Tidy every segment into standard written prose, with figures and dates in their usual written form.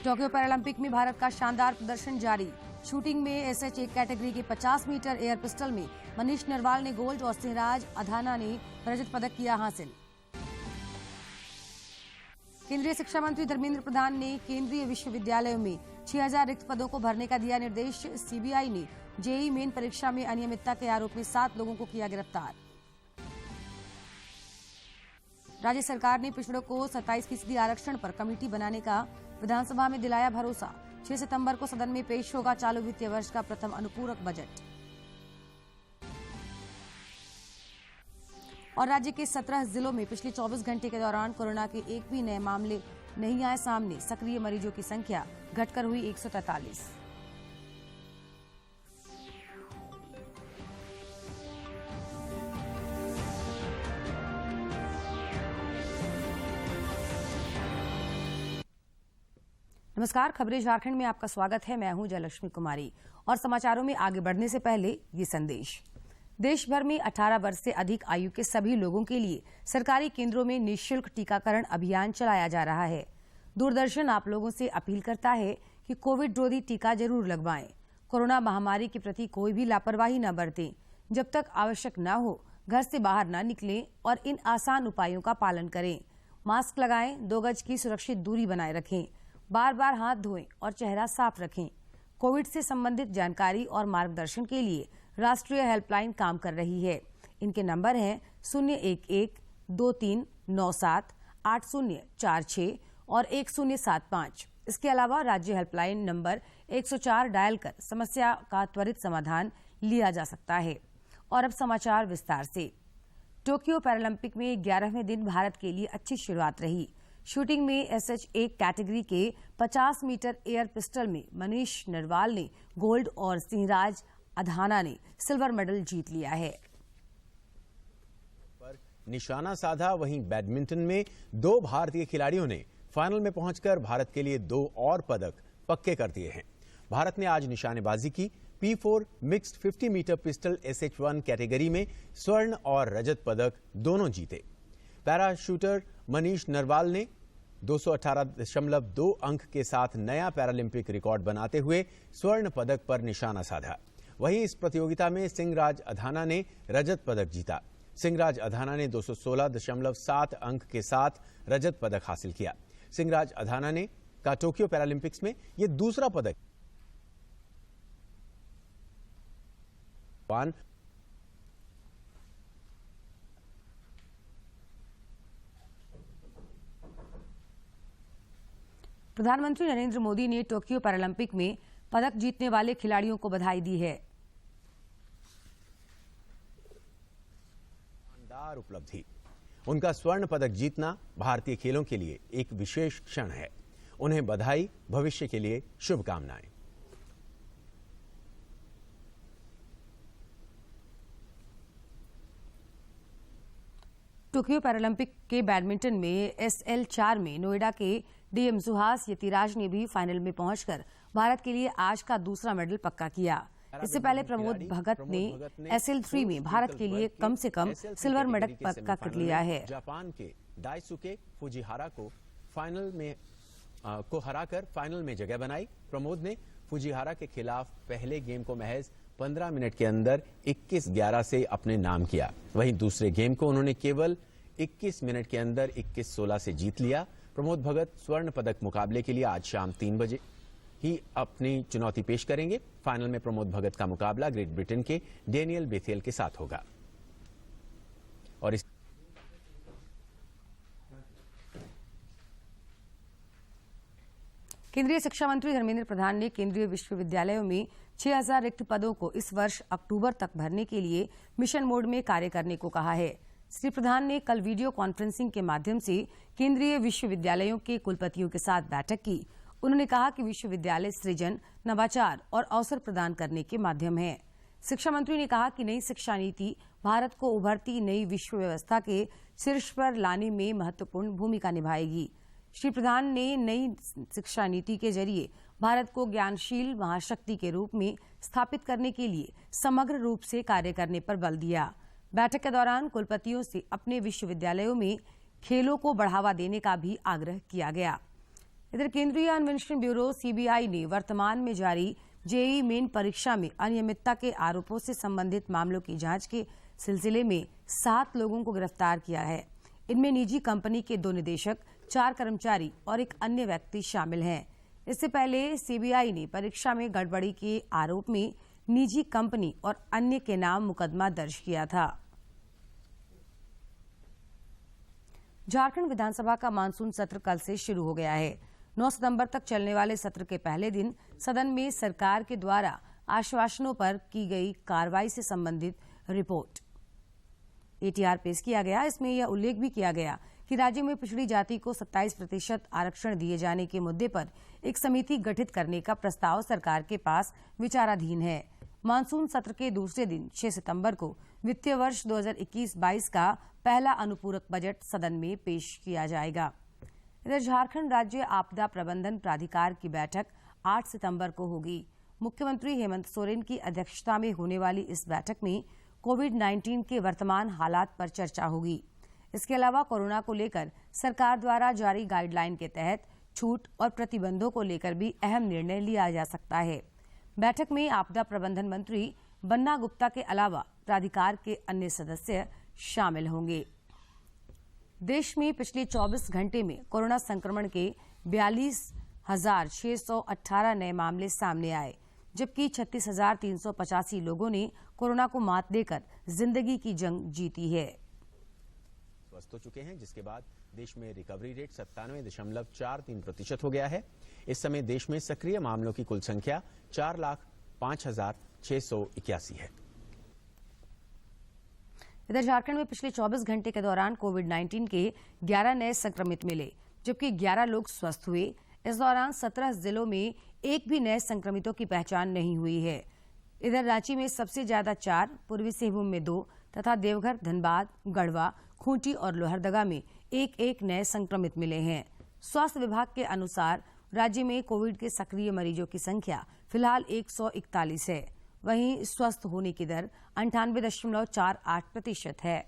Tokyo Paralympic में भारत का शानदार प्रदर्शन जारी। शूटिंग में SH1 कैटेगरी के 50 मीटर एयर पिस्टल में मनीष नरवाल ने गोल्ड और सिंहराज अधाना ने रजत पदक किया हासिल। केंद्रीय शिक्षा मंत्री धर्मेंद्र प्रधान ने केंद्रीय विश्वविद्यालयों में 6000 रिक्त पदों को भरने का दिया निर्देश। CBI ने JEE मेन परीक्षा में अनियमितता के आरोप में 7 लोगों को किया गिरफ्तार। राज्य सरकार ने पिछड़ों को 27% आरक्षण पर कमेटी बनाने का विधानसभा में दिलाया भरोसा। 6 सितंबर को सदन में पेश होगा चालू वित्तीय वर्ष का प्रथम अनुपूरक बजट। और राज्य के 17 जिलों में पिछले 24 घंटे के दौरान कोरोना के एक भी नए मामले नहीं आए सामने। सक्रिय मरीजों की संख्या घटकर हुई 143। नमस्कार, खबरें झारखंड में आपका स्वागत है। मैं हूं जयलक्ष्मी कुमारी और समाचारों में आगे बढ़ने से पहले ये संदेश। देश भर में 18 वर्ष से अधिक आयु के सभी लोगों के लिए सरकारी केंद्रों में निःशुल्क टीकाकरण अभियान चलाया जा रहा है। दूरदर्शन आप लोगों से अपील करता है कि कोविड रोधी टीका जरूर लगवाएं। कोरोना महामारी के प्रति कोई भी लापरवाही न बरतें। जब तक आवश्यक न हो घर से बाहर न निकलें और इन आसान उपायों का पालन करें। मास्क लगाएं, 2 गज की सुरक्षित दूरी बनाए रखें, बार बार हाथ धोएं और चेहरा साफ रखें। कोविड से संबंधित जानकारी और मार्गदर्शन के लिए राष्ट्रीय हेल्पलाइन काम कर रही है। इनके नंबर हैं 011-2397-8046 और 1075। इसके अलावा राज्य हेल्पलाइन नंबर 104 डायल कर समस्या का त्वरित समाधान लिया जा सकता है। और अब समाचार विस्तार से। टोक्यो पैरालंपिक में 11वें दिन भारत के लिए अच्छी शुरुआत रही। शूटिंग में SH1 कैटेगरी के 50 मीटर एयर पिस्टल में मनीष नरवाल ने गोल्ड और सिंहराज अधाना ने सिल्वर मेडल जीत लिया है। पर निशाना साधा। वहीं बैडमिंटन में 2 भारतीय खिलाड़ियों ने फाइनल में पहुंचकर भारत के लिए 2 और पदक पक्के कर दिए हैं। भारत ने आज निशानेबाजी की। P4 mixed 50 metre pistol SH1 category में स्वर्ण और रजत पदक दोनों जीते। पैरा शूटर मनीष नरवाल ने 218.2 अंक के साथ नया पैरालंपिक रिकॉर्ड बनाते हुए स्वर्ण पदक पर निशाना साधा। वहीं इस प्रतियोगिता में सिंहराज अधाना ने रजत पदक जीता। सिंहराज अधाना ने 216.7 अंक के साथ रजत पदक हासिल किया। सिंहराज अधाना ने का टोक्यो पैरालंपिक्स में यह दूसरा पदक। प्रधानमंत्री नरेंद्र मोदी ने टोक्यो पैरालंपिक में पदक जीतने वाले खिलाड़ियों को बधाई दी है। शानदार उपलब्धि। उनका स्वर्ण पदक जीतना भारतीय खेलों के लिए एक विशेष क्षण है। उन्हें बधाई, भविष्य के लिए शुभकामनाएं। टोक्यो पैरालंपिक के बैडमिंटन में SL4 में नोएडा के DM सुहास यतिराज ने भी फाइनल में पहुंचकर भारत के लिए आज का दूसरा मेडल पक्का किया। इससे पहले प्रमोद भगत ने SL3 में भारत के लिए कम से कम सिल्वर मेडल पक्का कर लिया है। जापान के डाइसुके फुजिहारा को हराकर फाइनल में जगह बनाई। प्रमोद ने फुजिहारा के खिलाफ पहले गेम को महज 15 मिनट के अंदर 21-11 से अपने नाम किया। वहीं दूसरे गेम को उन्होंने केवल 21 मिनट के अंदर 21-16 से जीत लिया। प्रमोद भगत स्वर्ण पदक मुकाबले के लिए आज शाम 3 बजे ही अपनी चुनौती पेश करेंगे। फाइनल में प्रमोद भगत का मुकाबला ग्रेट ब्रिटेन के डेनियल बेथेल के साथ होगा। और इस केंद्रीय शिक्षा मंत्री धर्मेंद्र प्रधान ने केंद्रीय विश्वविद्यालयों में 6000 रिक्त पदों को इस वर्ष अक्टूबर तक भरने के लिए मिशन मोड में कार्य करने को कहा है। श्री प्रधान ने कल वीडियो कॉन्फ्रेंसिंग के माध्यम से केंद्रीय विश्वविद्यालयों के कुलपतियों के साथ बैठक की। उन्होंने कहा कि विश्वविद्यालय सृजन, नवाचार और अवसर प्रदान करने के माध्यम है। शिक्षा मंत्री ने कहा कि नई शिक्षा नीति भारत को उभरती नई विश्व व्यवस्था के शीर्ष पर लाने में महत्वपूर्ण भूमिका निभाएगी। श्री प्रधान ने नई शिक्षा नीति के जरिए भारत को ज्ञानशील महाशक्ति के रूप में स्थापित करने के लिए समग्र रूप से कार्य करने पर बल दिया। बैठक के दौरान कुलपतियों से अपने विश्वविद्यालयों में खेलों को बढ़ावा देने का भी आग्रह किया गया। इधर केंद्रीय अन्वेषण ब्यूरो सीबीआई ने वर्तमान में जारी जेईई मेन परीक्षा में अनियमितता के आरोपों से संबंधित मामलों की जांच के सिलसिले में 7 लोगों को गिरफ्तार किया है। इनमें निजी कंपनी के 2 निदेशक, 4 कर्मचारी और एक अन्य व्यक्ति शामिल हैं। इससे पहले सीबीआई ने परीक्षा में गड़बड़ी के आरोप में निजी कंपनी और अन्य के नाम मुकदमा दर्ज किया था। झारखंड विधानसभा का मानसून सत्र कल से शुरू हो गया है। 9 सितंबर तक चलने वाले सत्र के पहले दिन सदन में सरकार के द्वारा आश्वासनों पर की गई कार्रवाई से संबंधित रिपोर्ट एटीआर पेश किया गया। इसमें यह उल्लेख भी किया गया कि राज्य में पिछड़ी जाति को 27% आरक्षण दिए जाने के मुद्दे पर एक समिति गठित करने का प्रस्ताव सरकार के पास विचाराधीन है। मानसून सत्र के दूसरे दिन 6 सितंबर को वित्तीय वर्ष 2021-22 का पहला अनुपूरक बजट सदन में पेश किया जाएगा। इधर झारखंड राज्य आपदा प्रबंधन प्राधिकार की बैठक 8 सितंबर को होगी। मुख्यमंत्री हेमंत सोरेन की अध्यक्षता में होने वाली इस बैठक में कोविड-19 के वर्तमान हालात पर चर्चा होगी। इसके अलावा कोरोना को लेकर सरकार द्वारा जारी गाइडलाइन के तहत छूट और प्रतिबंधों को लेकर भी अहम निर्णय लिया जा सकता है। बैठक में आपदा प्रबंधन मंत्री बन्ना गुप्ता के अलावा प्राधिकार के अन्य सदस्य शामिल होंगे। देश में पिछले 24 घंटे में कोरोना संक्रमण के 42,618 नए मामले सामने आए, जबकि 36,385 लोगों ने कोरोना को मात देकर जिंदगी की जंग जीती है। स्वस्थ हो चुके हैं, जिसके बाद देश में रिकवरी रेट 97.43% हो गया है। इस समय देश में सक्रिय मामलों की कुल संख्या 4,05,681 है। इधर झारखंड में पिछले 24 घंटे के दौरान कोविड-19 के 11 नए संक्रमित मिले, जबकि 11 लोग स्वस्थ हुए। इस दौरान 17 जिलों में एक भी नए संक्रमितों की पहचान नहीं हुई है। इधर रांची में सबसे ज्यादा 4, पूर्वी सिंहभूम में 2 तथा देवघर, धनबाद, गढ़वा, खूंटी और लोहरदगा में एक नए संक्रमित मिले हैं। स्वास्थ्य विभाग के अनुसार राज्य में कोविड के सक्रिय मरीजों की संख्या फिलहाल 141 है। वहीं स्वस्थ होने की दर 98.48% है।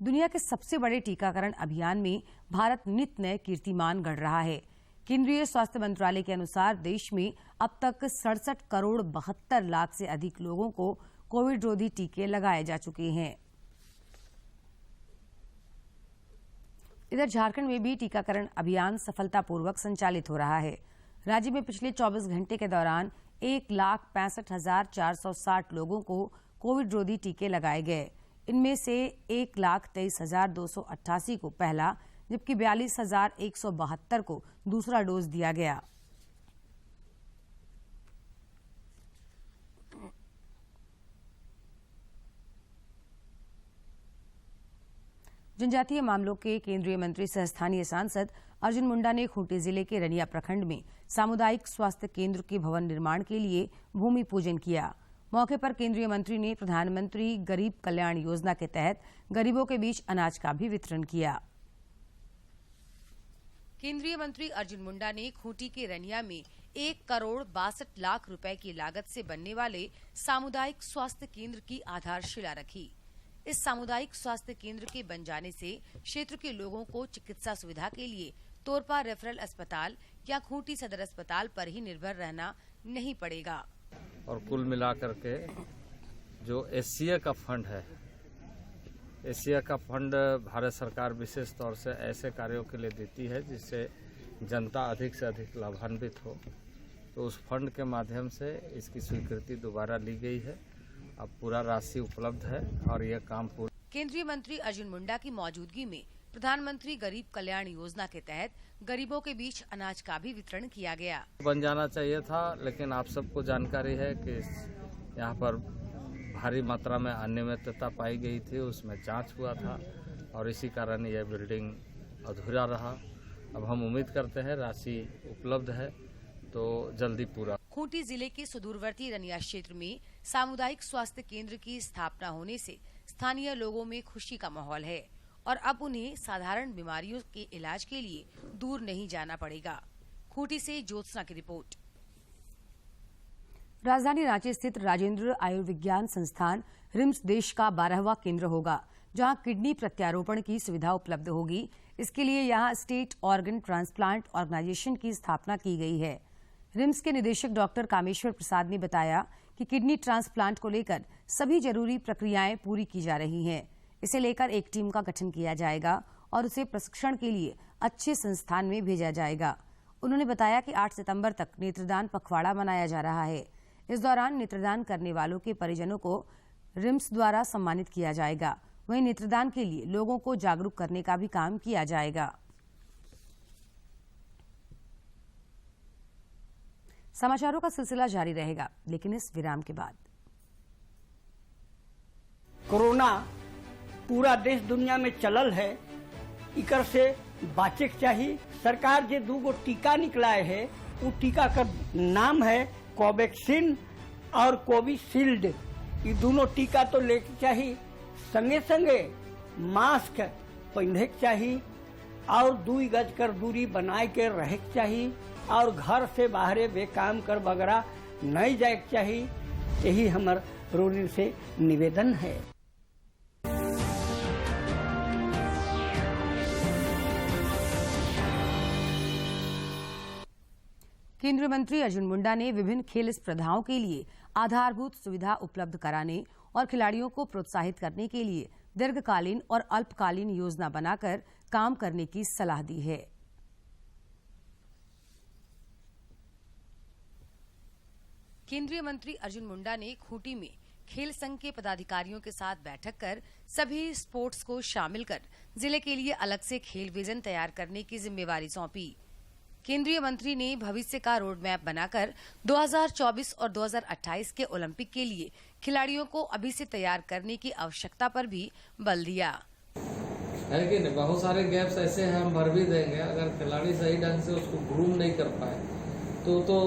दुनिया के सबसे बड़े टीकाकरण अभियान में भारत नित नए कीर्तिमान गढ़ रहा है। केंद्रीय स्वास्थ्य मंत्रालय के अनुसार देश में अब तक 67 करोड़ 72 लाख से अधिक लोगों को कोविड रोधी टीके लगाए जा चुके हैं। इधर झारखंड में भी टीकाकरण अभियान सफलतापूर्वक संचालित हो रहा है। राज्य में पिछले 24 घंटे के दौरान 1,65,460 लोगों को कोविड रोधी टीके लगाए गए। इनमें से 1,23,288 को पहला, जबकि 42,172 को दूसरा डोज दिया गया। जनजातीय मामलों के केंद्रीय मंत्री सह स्थानीय सांसद अर्जुन मुंडा ने खूंटी जिले के रनिया प्रखंड में सामुदायिक स्वास्थ्य केंद्र के भवन निर्माण के लिए भूमि पूजन किया। मौके पर केंद्रीय मंत्री ने प्रधानमंत्री गरीब कल्याण योजना के तहत गरीबों के बीच अनाज का भी वितरण किया। केंद्रीय मंत्री अर्जुन मुंडा ने खूंटी के रनिया में 1,62 लाख रुपए की लागत से बनने वाले सामुदायिक स्वास्थ्य केंद्र की आधारशिला रखी। इस सामुदायिक स्वास्थ्य केंद्र के बन जाने से क्षेत्र के लोगों को चिकित्सा सुविधा के लिए तोरपा रेफरल अस्पताल या खूंटी सदर अस्पताल पर ही निर्भर रहना नहीं पड़ेगा। और कुल मिलाकर के जो एशिया का फंड है, एशिया का फंड भारत सरकार विशेष तौर से ऐसे कार्यों के लिए देती है जिससे जनता अधिक से अधिक लाभान्वित हो। तो उस फंड के माध्यम से इसकी स्वीकृति दोबारा ली गई है। अब पूरा राशि उपलब्ध है और यह काम पूरा। केंद्रीय मंत्री अर्जुन मुंडा की मौजूदगी में प्रधानमंत्री गरीब कल्याण योजना के तहत गरीबों के बीच अनाज का भी वितरण किया गया। बन जाना चाहिए था, लेकिन आप सबको जानकारी है कि यहाँ पर भारी मात्रा में अनियमितता पाई गई थी, उसमें जांच हुआ था और इसी कारण यह बिल्डिंग अधूरा रहा। अब हम उम्मीद करते हैं राशि उपलब्ध है तो जल्दी पूरा। खूंटी जिले के सुदूरवर्ती रनिया क्षेत्र में सामुदायिक स्वास्थ्य केंद्र की स्थापना होने से स्थानीय लोगों में खुशी का माहौल है और अब उन्हें साधारण बीमारियों के इलाज के लिए दूर नहीं जाना पड़ेगा। खूंटी से ज्योत्सना की रिपोर्ट। राजधानी रांची स्थित राजेंद्र आयुर्विज्ञान संस्थान रिम्स देश का 12वां केंद्र होगा, जहां किडनी प्रत्यारोपण की सुविधा उपलब्ध होगी। इसके लिए यहां स्टेट ऑर्गन ट्रांसप्लांट ऑर्गेनाइजेशन की स्थापना की गई है। रिम्स के निदेशक डॉक्टर कामेश्वर प्रसाद ने बताया कि किडनी ट्रांसप्लांट को लेकर सभी जरूरी प्रक्रियाएं पूरी की जा रही हैं। इसे लेकर एक टीम का गठन किया जाएगा और उसे प्रशिक्षण के लिए अच्छे संस्थान में भेजा जाएगा। उन्होंने बताया कि 8 सितंबर तक नेत्रदान पखवाड़ा मनाया जा रहा है। इस दौरान नेत्रदान करने वालों के परिजनों को रिम्स द्वारा सम्मानित किया जाएगा। वहीं नेत्रदान के लिए लोगों को जागरूक करने का भी काम किया जाएगा। समाचारों का सिलसिला जारी रहेगा, लेकिन इस विराम के बाद। कोरोना पूरा देश दुनिया में चलल है, इकर से बाचे के चाहिए। सरकार जे 2 टीका निकलाए है, वो टीका का नाम है कोवैक्सीन और कोविशील्ड। ये दोनों टीका तो लेके चाहिए, संगे संगे मास्क पहने के चाहिए और 2 गज कर दूरी बनाए के रहे के चाहिए और घर से बाहरे बेकाम कर वगैरह नहीं जाए के चाहिए। यही हमार रोनी से निवेदन है। केंद्रीय मंत्री अर्जुन मुंडा ने विभिन्न खेल स्पर्धाओं के लिए आधारभूत सुविधा उपलब्ध कराने और खिलाड़ियों को प्रोत्साहित करने के लिए दीर्घकालीन और अल्पकालीन योजना बनाकर काम करने की सलाह दी है। केंद्रीय मंत्री अर्जुन मुंडा ने खूंटी में खेल संघ के पदाधिकारियों के साथ बैठक कर सभी स्पोर्ट्स को शामिल कर जिले के लिए अलग से खेल विजन तैयार करने की जिम्मेवारी सौंपी। केंद्रीय मंत्री ने भविष्य का रोड मैप बनाकर 2024 और 2028 के ओलंपिक के लिए खिलाड़ियों को अभी से तैयार करने की आवश्यकता पर भी बल दिया। है कि नहीं, बहुत सारे गैप्स ऐसे हैं, हम भर भी देंगे। अगर खिलाड़ी सही ढंग से उसको ग्रूम नहीं कर पाए तो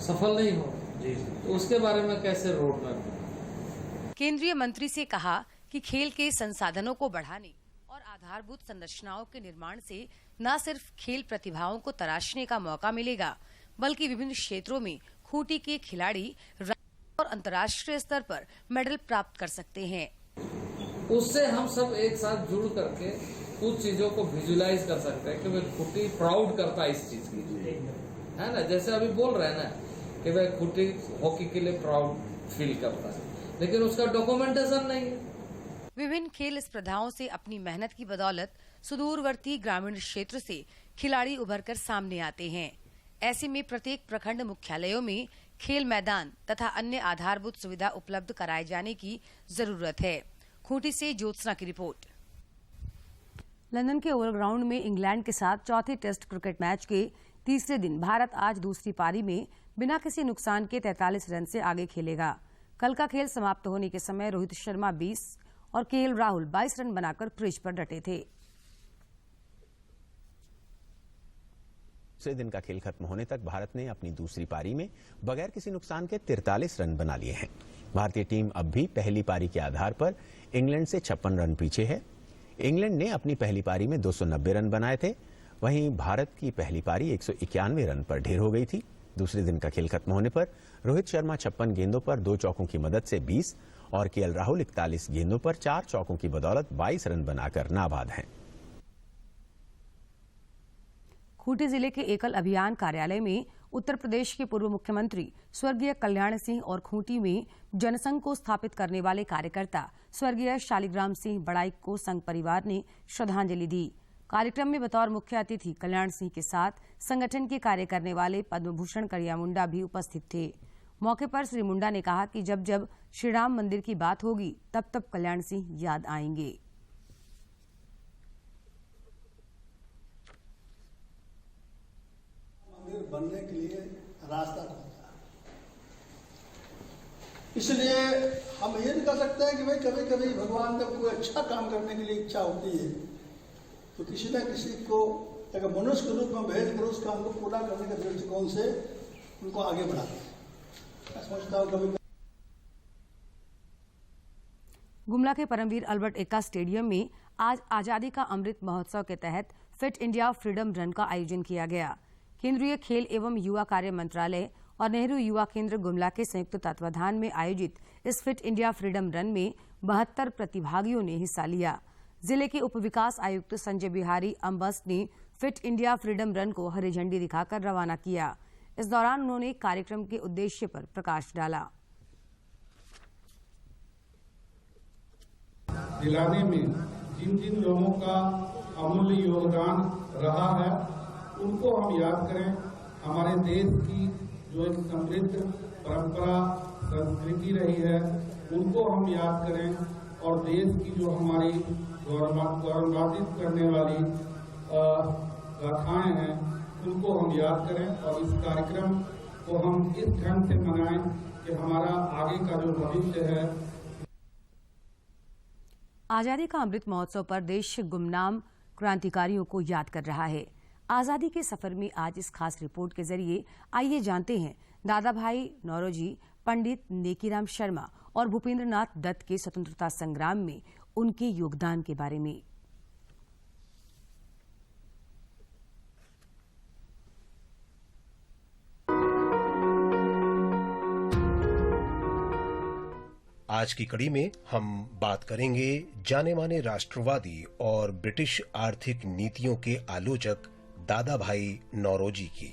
सफल नहीं हो। तो उसके बारे में कैसे रोड मैप। केंद्रीय मंत्री से कहा कि खेल के संसाधनों को बढ़ाने और आधारभूत संरचनाओं के निर्माण से न सिर्फ खेल प्रतिभाओं को तराशने का मौका मिलेगा, बल्कि विभिन्न क्षेत्रों में खूंटी के खिलाड़ी राज्य और अंतर्राष्ट्रीय स्तर पर मेडल प्राप्त कर सकते हैं। उससे हम सब एक साथ जुड़ करके कुछ चीजों को विजुलाइज कर सकते हैं कि भाई खूंटी प्राउड करता है इस चीज की, है ना। जैसे अभी बोल रहे हैं ना कि भाई खूंटी हॉकी के लिए प्राउड फील करता है, लेकिन उसका डॉक्यूमेंटेशन नहीं है। विभिन्न खेल स्पर्धाओं से अपनी मेहनत की बदौलत सुदूरवर्ती ग्रामीण क्षेत्र से खिलाड़ी उभरकर सामने आते हैं। ऐसे में प्रत्येक प्रखंड मुख्यालयों में खेल मैदान तथा अन्य आधारभूत सुविधा उपलब्ध कराए जाने की जरूरत है। खूंटी से ज्योत्सना की रिपोर्ट। लंदन के ओवल ग्राउंड में इंग्लैंड के साथ चौथे टेस्ट क्रिकेट मैच के तीसरे दिन भारत आज दूसरी पारी में बिना किसी नुकसान के 43 रन से आगे खेलेगा। कल का खेल समाप्त होने के समय रोहित शर्मा 20 और केएल राहुल 22 रन बनाकर क्रीज पर डटे थे। दूसरे दिन का खेल खत्म होने तक भारत ने अपनी दूसरी पारी में बगैर किसी नुकसान के 43 रन बना लिए हैं। भारतीय टीम अब भी पहली पारी के आधार पर इंग्लैंड से 56 रन पीछे है। इंग्लैंड ने अपनी पहली पारी में 290 रन बनाए थे, वहीं भारत की पहली पारी 191 रन पर ढेर हो गई थी। दूसरे दिन का खेल खत्म होने पर रोहित शर्मा 56 गेंदों पर 2 चौकों की मदद से 20 और केएल राहुल 41 गेंदों पर 4 चौकों की बदौलत 22 रन बनाकर नाबाद हैं। खूंटी जिले के एकल अभियान कार्यालय में उत्तर प्रदेश के पूर्व मुख्यमंत्री स्वर्गीय कल्याण सिंह और खूंटी में जनसंघ को स्थापित करने वाले कार्यकर्ता स्वर्गीय शालिग्राम सिंह बड़ाई को संघ परिवार ने श्रद्धांजलि दी। कार्यक्रम में बतौर मुख्य अतिथि कल्याण सिंह के साथ संगठन के कार्य करने वाले पद्म भूषण करिया मुंडा भी उपस्थित थे। मौके पर श्री मुंडा ने कहा कि जब जब श्री राम मंदिर की बात होगी तब तब कल्याण सिंह याद आएंगे। मंदिर बनने के लिए रास्ता खोजा, इसलिए हम ये नहीं कर सकते हैं कि भाई कभी कभी भगवान जब कोई अच्छा काम करने के लिए इच्छा होती है तो किसी न किसी को एक मनुष्य के रूप में भेज कर उस काम को पूरा करने के दृष्टिकोण से उनको आगे बढ़ाते हैं। मैं समझता हूँ कभी गुमला के परमवीर अल्बर्ट एक्का स्टेडियम में आज आजादी का अमृत महोत्सव के तहत फिट इंडिया फ्रीडम रन का आयोजन किया गया। केंद्रीय खेल एवं युवा कार्य मंत्रालय और नेहरू युवा केंद्र गुमला के संयुक्त तत्वाधान में आयोजित इस फिट इंडिया फ्रीडम रन में 72 प्रतिभागियों ने हिस्सा लिया। जिले के उप विकास आयुक्त संजय बिहारी अम्बस ने फिट इंडिया फ्रीडम रन को हरी झंडी दिखाकर रवाना किया। इस दौरान उन्होंने कार्यक्रम के उद्देश्य पर प्रकाश डाला। दिलाने में जिन जिन लोगों का अमूल्य योगदान रहा है उनको हम याद करें। हमारे देश की जो एक समृद्ध परंपरा संस्कृति रही है उनको हम याद करें और देश की जो हमारी गौरवान्वित करने वाली गाथाएं हैं उनको हम याद करें और इस कार्यक्रम को हम इस ढंग से मनाएं कि हमारा आगे का जो भविष्य है। आजादी का अमृत महोत्सव पर देश गुमनाम क्रांतिकारियों को याद कर रहा है। आजादी के सफर में आज इस खास रिपोर्ट के जरिए आइए जानते हैं दादा भाई नौरोजी, पंडित नेकीराम शर्मा और भूपेंद्र नाथ दत्त के स्वतंत्रता संग्राम में उनके योगदान के बारे में। आज की कड़ी में हम बात करेंगे जाने माने राष्ट्रवादी और ब्रिटिश आर्थिक नीतियों के आलोचक दादा भाई नौरोजी की।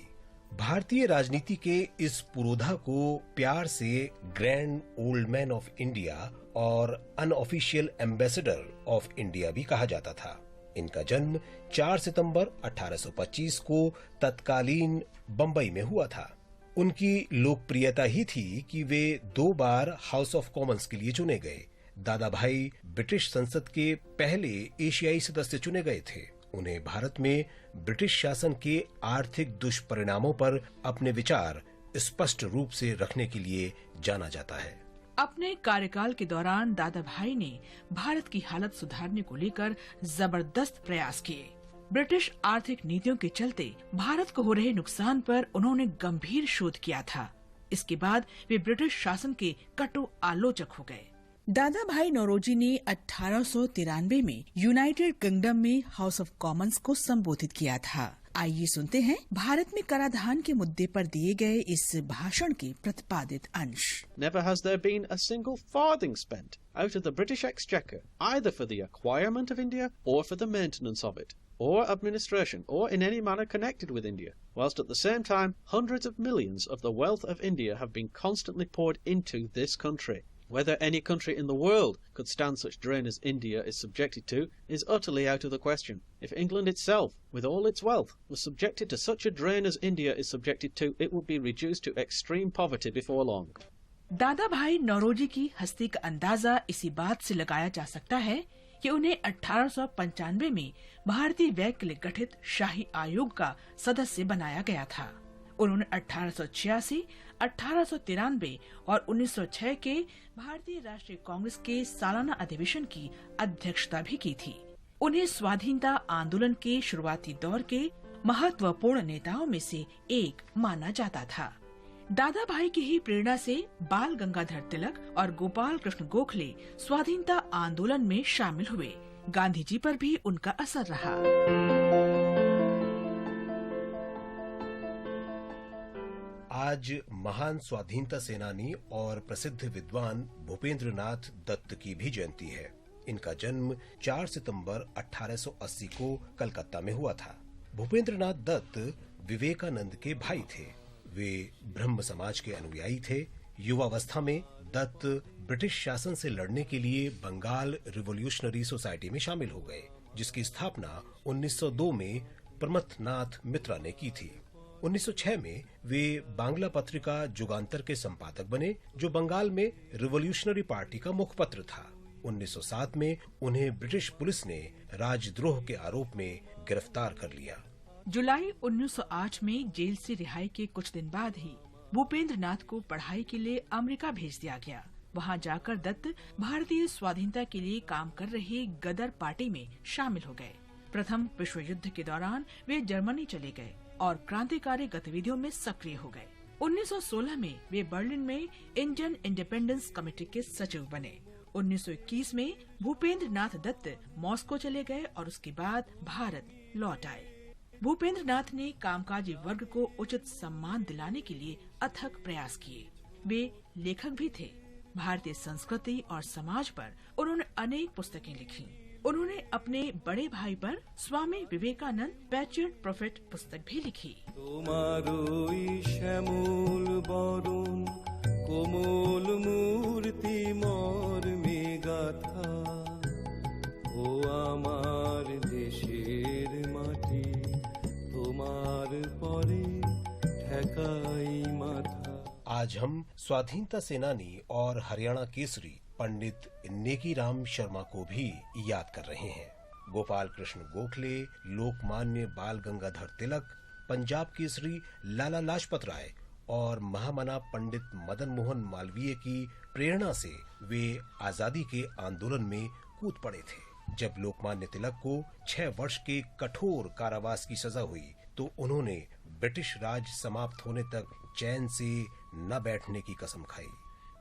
भारतीय राजनीति के इस पुरोधा को प्यार से grand old man of India और अनऑफिशियल एम्बेसडर ऑफ इंडिया भी कहा जाता था। इनका जन्म 4 सितंबर 1825 को तत्कालीन बंबई में हुआ था। उनकी लोकप्रियता ही थी कि वे 2 बार हाउस ऑफ कॉमन्स के लिए चुने गए। दादा भाई ब्रिटिश संसद के पहले एशियाई सदस्य चुने गए थे। उन्हें भारत में ब्रिटिश शासन के आर्थिक दुष्परिणामों पर अपने विचार स्पष्ट रूप से रखने के लिए जाना जाता है। अपने कार्यकाल के दौरान दादा भाई ने भारत की हालत सुधारने को लेकर जबरदस्त प्रयास किए। ब्रिटिश आर्थिक नीतियों के चलते भारत को हो रहे नुकसान पर उन्होंने गंभीर शोध किया था। इसके बाद वे ब्रिटिश शासन के कटु आलोचक हो गए। दादा भाई नौरोजी ने 1893 में यूनाइटेड किंगडम में हाउस ऑफ कॉमन्स को संबोधित किया था। आइए सुनते हैं भारत में कराधान के मुद्दे पर दिए गए इस भाषण के प्रतिपादित अंश। Never has there been a single farthing spent out of the British Exchequer, either for the acquirement of India or for the maintenance of it, or administration, or in any manner connected with India, whilst at the same time hundreds of millions of the wealth of India have been constantly poured into this country. Whether any country in the world could stand such drain as India is subjected to is utterly out of the question. If England itself, with all its wealth, was subjected to such a drain as India is subjected to, it would be reduced to extreme poverty before long. दादा भाई नौरोजी की हस्ती का अंदाजा इसी बात से लगाया जा सकता है कि उन्हें 1895 में भारतीय व्यय के लिए गठित शाही आयोग का सदस्य बनाया गया था। उन्होंने 1886, 1893 और 1906 के भारतीय राष्ट्रीय कांग्रेस के सालाना अधिवेशन की अध्यक्षता भी की थी। उन्हें स्वाधीनता आंदोलन के शुरुआती दौर के महत्वपूर्ण नेताओं में से एक माना जाता था। दादा भाई की ही प्रेरणा से बाल गंगाधर तिलक और गोपाल कृष्ण गोखले स्वाधीनता आंदोलन में शामिल हुए। गांधी जी पर भी उनका असर रहा। आज महान स्वाधीनता सेनानी और प्रसिद्ध विद्वान भूपेंद्र नाथ दत्त की भी जयंती है। इनका जन्म 4 सितंबर 1880 को कलकत्ता में हुआ था। भूपेंद्र नाथ दत्त विवेकानंद के भाई थे। वे ब्रह्म समाज के अनुयायी थे। युवावस्था में दत्त ब्रिटिश शासन से लड़ने के लिए बंगाल रिवोल्यूशनरी सोसाइटी में शामिल हो गए, जिसकी स्थापना 1902 में प्रमथनाथ मित्रा ने की थी। 1906 में वे बांग्ला पत्रिका जुगांतर के संपादक बने, जो बंगाल में रिवोल्यूशनरी पार्टी का मुखपत्र था। 1907 में उन्हें ब्रिटिश पुलिस ने राजद्रोह के आरोप में गिरफ्तार कर लिया। जुलाई 1908 में जेल से रिहाई के कुछ दिन बाद ही भूपेंद्र नाथ को पढ़ाई के लिए अमेरिका भेज दिया गया। वहां जाकर दत्त भारतीय स्वाधीनता के लिए काम कर रही गदर पार्टी में शामिल हो गए। प्रथम विश्व युद्ध के दौरान वे जर्मनी चले गए और क्रांतिकारी गतिविधियों में सक्रिय हो गए। 1916 में वे बर्लिन में इंडियन इंडिपेंडेंस कमेटी के सचिव बने। 1921 में भूपेंद्र नाथ दत्त मॉस्को चले गए और उसके बाद भारत लौट आए। भूपेंद्र नाथ ने कामकाजी वर्ग को उचित सम्मान दिलाने के लिए अथक प्रयास किए। वे लेखक भी थे। भारतीय संस्कृति और समाज पर उन्होंने अनेक पुस्तकें लिखी। उन्होंने अपने बड़े भाई पर स्वामी विवेकानंद पैट्रियट प्रोफेट पुस्तक भी लिखी। तुम्हारोई श्यामल बरन कोमल मूर्ति मर्मे गाथा ओ आमार देशेर माटी तुम्हार परे ठेकाई माथा। आज हम स्वाधीनता सेनानी और हरियाणा केसरी पंडित नेकीराम शर्मा को भी याद कर रहे हैं। गोपाल कृष्ण गोखले, लोकमान्य बाल गंगाधर तिलक, पंजाब केसरी लाला लाजपत राय और महामना पंडित मदन मोहन मालवीय की प्रेरणा से वे आजादी के आंदोलन में कूद पड़े थे। जब लोकमान्य तिलक को 6 वर्ष के कठोर कारावास की सजा हुई तो उन्होंने ब्रिटिश राज समाप्त होने तक चैन से न बैठने की कसम खाई।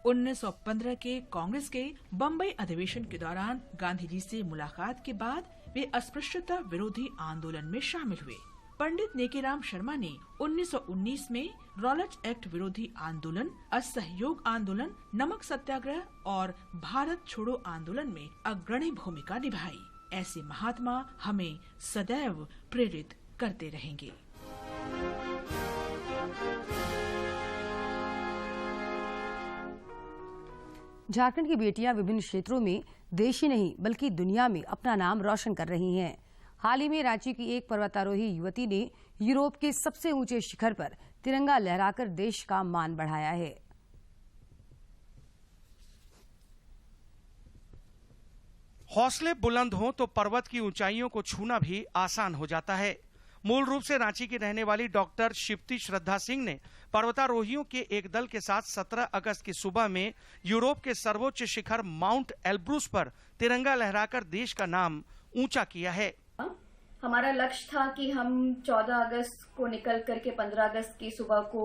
1915 के कांग्रेस के बम्बई अधिवेशन के दौरान गांधी जी से मुलाकात के बाद वे अस्पृश्यता विरोधी आंदोलन में शामिल हुए। पंडित नेकीराम शर्मा ने 1919 में रॉलेट एक्ट विरोधी आंदोलन, असहयोग आंदोलन, नमक सत्याग्रह और भारत छोड़ो आंदोलन में अग्रणी भूमिका निभाई। ऐसे महात्मा हमें सदैव प्रेरित करते रहेंगे। झारखंड की बेटियां विभिन्न क्षेत्रों में देश ही नहीं बल्कि दुनिया में अपना नाम रोशन कर रही हैं। हाल ही में रांची की एक पर्वतारोही युवती ने यूरोप के सबसे ऊंचे शिखर पर तिरंगा लहराकर देश का मान बढ़ाया है। हौसले बुलंद हों तो पर्वत की ऊंचाइयों को छूना भी आसान हो जाता है। मूल रूप से रांची की रहने वाली डॉक्टर शिप्ती श्रद्धा सिंह ने पर्वतारोहियों के एक दल के साथ 17 अगस्त की सुबह में यूरोप के सर्वोच्च शिखर माउंट एल्ब्रूस पर तिरंगा लहराकर देश का नाम ऊंचा किया है। हमारा लक्ष्य था कि हम 14 अगस्त को निकल करके 15 अगस्त की सुबह को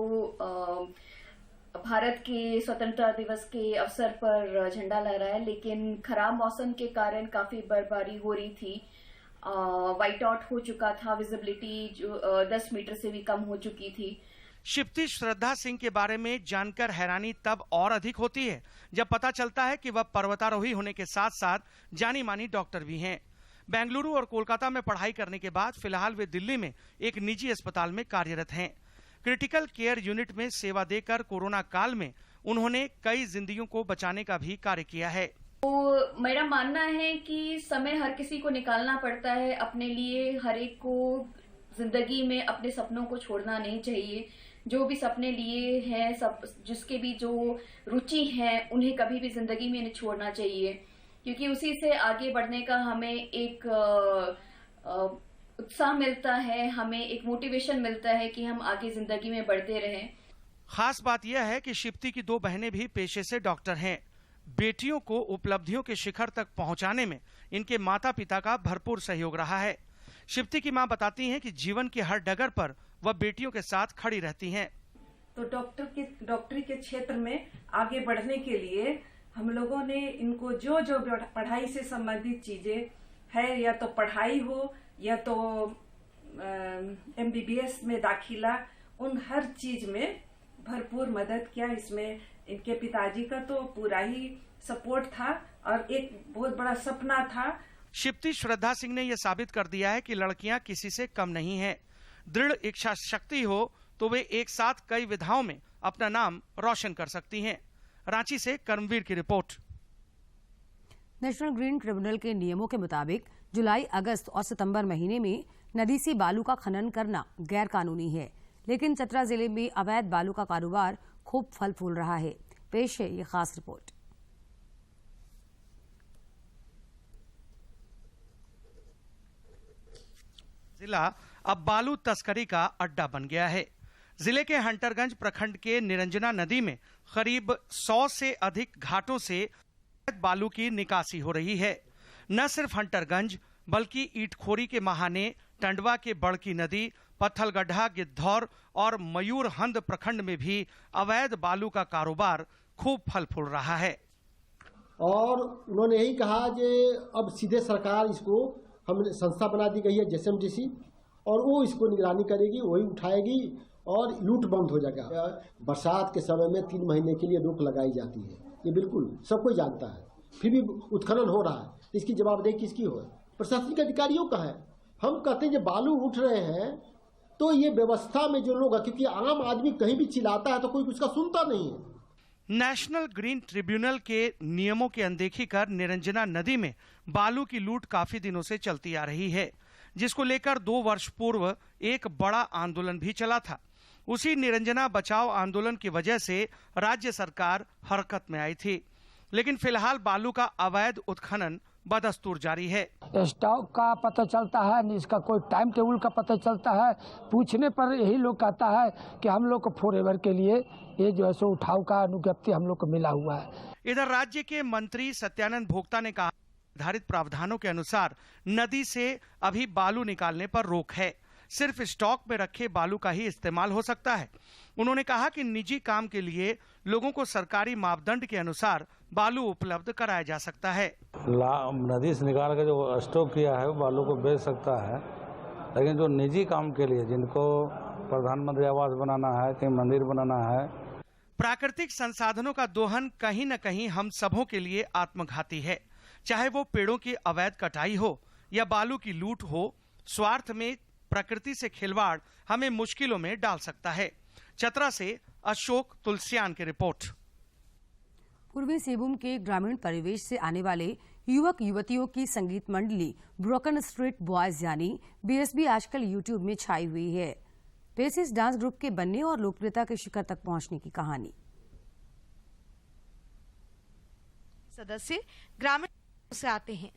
भारत के स्वतंत्रता दिवस के अवसर पर झंडा लहराए, लेकिन खराब मौसम के कारण काफी बर्फबारी हो रही थी। वाइट आउट हो चुका था, विजिबिलिटी जो 10 मीटर से भी कम हो चुकी थी। शिप्ती श्रद्धा सिंह के बारे में जानकर हैरानी तब और अधिक होती है जब पता चलता है कि वह पर्वतारोही होने के साथ साथ जानी मानी डॉक्टर भी हैं। बेंगलुरु और कोलकाता में पढ़ाई करने के बाद फिलहाल वे दिल्ली में एक निजी अस्पताल में कार्यरत हैं। क्रिटिकल केयर यूनिट में सेवा देकर कोरोना काल में उन्होंने कई जिंदगियों को बचाने का भी कार्य किया है। तो मेरा मानना है कि समय हर किसी को निकालना पड़ता है अपने लिए। हर एक को जिंदगी में अपने सपनों को छोड़ना नहीं चाहिए। जो भी सपने लिए हैं, सब जिसके भी जो रुचि है, उन्हें कभी भी जिंदगी में नहीं छोड़ना चाहिए, क्योंकि उसी से आगे बढ़ने का हमें एक उत्साह मिलता है, हमें एक मोटिवेशन मिलता है कि हम आगे जिंदगी में बढ़ते रहें। खास बात यह है कि शिप्ती की 2 बहनें भी पेशे से डॉक्टर हैं। बेटियों को उपलब्धियों के शिखर तक पहुंचाने में इनके माता पिता का भरपूर सहयोग रहा है। शिप्ती की मां बताती हैं कि जीवन की हर डगर पर वह बेटियों के साथ खड़ी रहती हैं। तो डॉक्टरी के क्षेत्र में आगे बढ़ने के लिए हम लोगों ने इनको जो जो पढ़ाई से संबंधित चीजें है, या तो पढ़ाई हो या तो MBBS में दाखिला, उन हर चीज में भरपूर मदद किया। इसमें इनके पिताजी का तो पूरा ही सपोर्ट था और एक बहुत बड़ा सपना था। शिप्ती श्रद्धा सिंह ने यह साबित कर दिया है कि लड़कियां किसी से कम नहीं हैं। दृढ़ इच्छा शक्ति हो तो वे एक साथ कई विधाओं में अपना नाम रोशन कर सकती हैं। रांची से कर्मवीर की रिपोर्ट। नेशनल ग्रीन ट्रिब्यूनल के नियमों के मुताबिक जुलाई, अगस्त और सितंबर महीने में नदी से बालू का खनन करना गैर कानूनी है, लेकिन चतरा जिले में अवैध बालू का कारोबार खूब फल फूल रहा है। पेश है ये खास रिपोर्ट। जिला अब बालू तस्करी का अड्डा बन गया है। जिले के हंटरगंज प्रखंड के निरंजना नदी में करीब 100 से अधिक घाटों से बालू की निकासी हो रही है। न सिर्फ हंटरगंज बल्कि ईटखोरी के महाने, टंडवा के बड़की नदी, पत्थलगढ़ा, गिद्धौर और मयूरहंद प्रखंड में भी अवैध बालू का कारोबार खूब फल फूल रहा है। और उन्होंने यही कहा कि अब सीधे सरकार इसको हम संस्था बना दी गई है JSMDC, और वो इसको निगरानी करेगी, वही उठाएगी और लूट बंद हो जाएगा। बरसात के समय में 3 महीने के लिए रोक लगाई जाती है, ये बिल्कुल सब कोई जानता है, फिर भी उत्खनन हो रहा है। इसकी जवाबदेही किसकी हो? प्रशासनिक अधिकारियों का है। हम कहते हैं जब बालू उठ रहे हैं तो ये व्यवस्था में जो लोग, क्योंकि आम आदमी कहीं भी चिल्लाता है तो कोई उसका सुनता नहीं है। नेशनल ग्रीन ट्रिब्यूनल के नियमों की अनदेखी कर निरंजना नदी में बालू की लूट काफी दिनों से चलती आ रही है, जिसको लेकर 2 वर्ष पूर्व एक बड़ा आंदोलन भी चला था। उसी निरंजना बचाओ आंदोलन की वजह से राज्य सरकार हरकत में आई थी, लेकिन फिलहाल बालू का अवैध उत्खनन बदस्तूर जारी है। स्टॉक का पता चलता है, न इसका कोई टाइम टेबल का पता चलता है। पूछने पर यही लोग कहता है कि हम लोग को फॉरएवर के लिए ये जो है सो उठाव का अनुज्ञप्ति हम लोग को मिला हुआ है। इधर राज्य के मंत्री सत्यानंद भोक्ता ने कहा, निर्धारित प्रावधानों के अनुसार नदी से अभी बालू निकालने पर रोक है, सिर्फ स्टॉक में रखे बालू का ही इस्तेमाल हो सकता है। उन्होंने कहा कि निजी काम के लिए लोगों को सरकारी मापदंड के अनुसार बालू उपलब्ध कराया जा सकता है। नदी से निकाल कर जो स्टॉक किया है वो बालू को बेच सकता है, लेकिन जो निजी काम के लिए, जिनको प्रधानमंत्री आवास बनाना है, कहीं मंदिर बनाना है, प्राकृतिक संसाधनों का दोहन कहीं न कहीं हम सबों के लिए आत्मघाती है। चाहे वो पेड़ों की अवैध कटाई हो या बालू की लूट हो, स्वार्थ में प्रकृति से खिलवाड़ हमें मुश्किलों में डाल सकता है। चतरा से अशोक तुलसियान की रिपोर्ट। पूर्वी सिंहभूम के ग्रामीण परिवेश से आने वाले युवक युवतियों की संगीत मंडली ब्रोकन स्ट्रीट बॉयज यानी बीएसबी आजकल यूट्यूब में छाई हुई है। पेश इस डांस ग्रुप के बनने और लोकप्रियता के शिखर तक पहुंचने की कहानी। सदस्य ग्रामीण से आते हैं,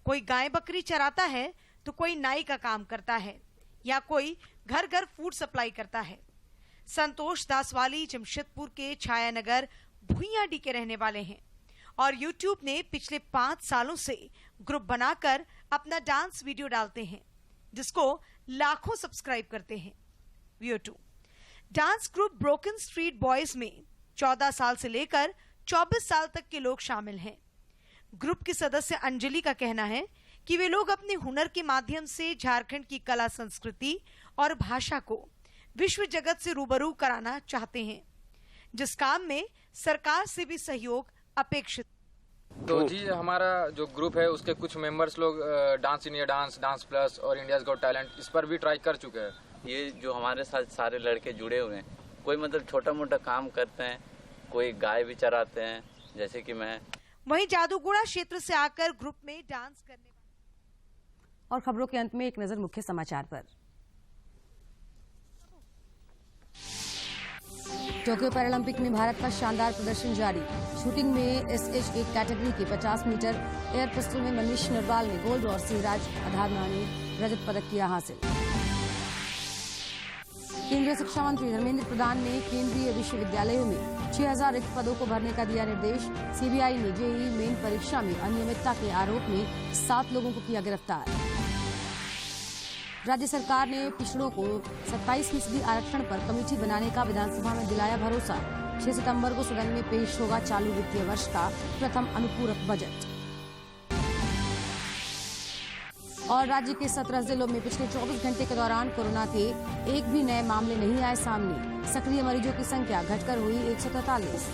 कोई गाय बकरी चराता है तो कोई नाई का काम करता है या कोई घर घर फूड सप्लाई करता है। संतोष दासवाली जमशेदपुर के छायानगर भुइयाडी के रहने वाले हैं और YouTube ने पिछले 5 सालों से ग्रुप बनाकर अपना डांस वीडियो डालते हैं, जिसको लाखों सब्सक्राइब करते हैं। View 2 dance group broken street boys में 14 साल से लेकर 24 साल तक के लोग शामिल हैं। ग्रुप की सदस्य अंजलि का कहना है कि वे लोग अपने हुनर के माध्यम से झारखंड की कला संस्कृति और भाषा को विश्व जगत से रूबरू कराना चाहते हैं, जिस काम में सरकार से भी सहयोग अपेक्षित। तो जी हमारा जो ग्रुप है उसके कुछ मेंबर्स लोग dance India dance, dance plus और इंडियाज गॉट टैलेंट इस पर भी ट्राई कर चुके हैं। ये जो हमारे साथ सारे लड़के जुड़े हुए हैं, कोई मतलब छोटा मोटा काम करते हैं, कोई गाय भी चराते हैं जैसे कि मैं। वहीं जादूगोड़ा क्षेत्र से आकर ग्रुप में डांस करने। और खबरों के अंत में एक नजर मुख्य समाचार पर। टोक्यो पैरालंपिक में भारत का शानदार प्रदर्शन जारी। शूटिंग में SH1 कैटेगरी के 50 मीटर एयर पिस्टल में मनीष नरवाल ने गोल्ड और सिराज अधाना ने रजत पदक किया हासिल। केंद्रीय शिक्षा मंत्री धर्मेंद्र प्रधान ने केंद्रीय विश्वविद्यालयों में 6000 रिक्त पदों को भरने का दिया निर्देश। सीबीआई ने जेईई मेन परीक्षा में अनियमितता के आरोप में 7 लोगों को किया गिरफ्तार। राज्य सरकार ने पिछड़ों को 27% आरक्षण पर कमेटी बनाने का विधानसभा में दिलाया भरोसा। 6 सितंबर को सदन में पेश होगा चालू वित्तीय वर्ष का प्रथम अनुपूरक बजट। और राज्य के 17 जिलों में पिछले 24 घंटे के दौरान कोरोना के एक भी नए मामले नहीं आए सामने। सक्रिय मरीजों की संख्या घटकर हुई 143।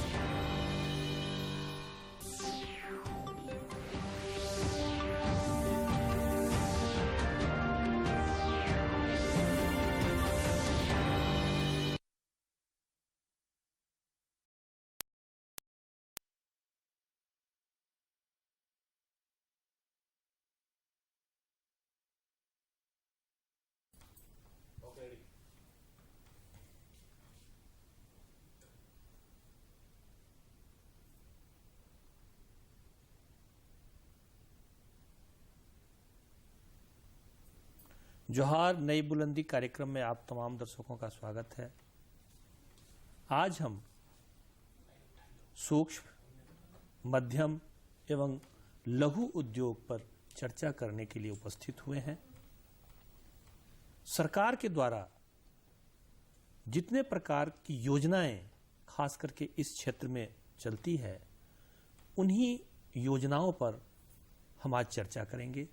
जोहार नई बुलंदी कार्यक्रम में आप तमाम दर्शकों का स्वागत है। आज हम सूक्ष्म, मध्यम एवं लघु उद्योग पर चर्चा करने के लिए उपस्थित हुए हैं। सरकार के द्वारा जितने प्रकार की योजनाएं खास करके इस क्षेत्र में चलती है, उन्हीं योजनाओं पर हम आज चर्चा करेंगे।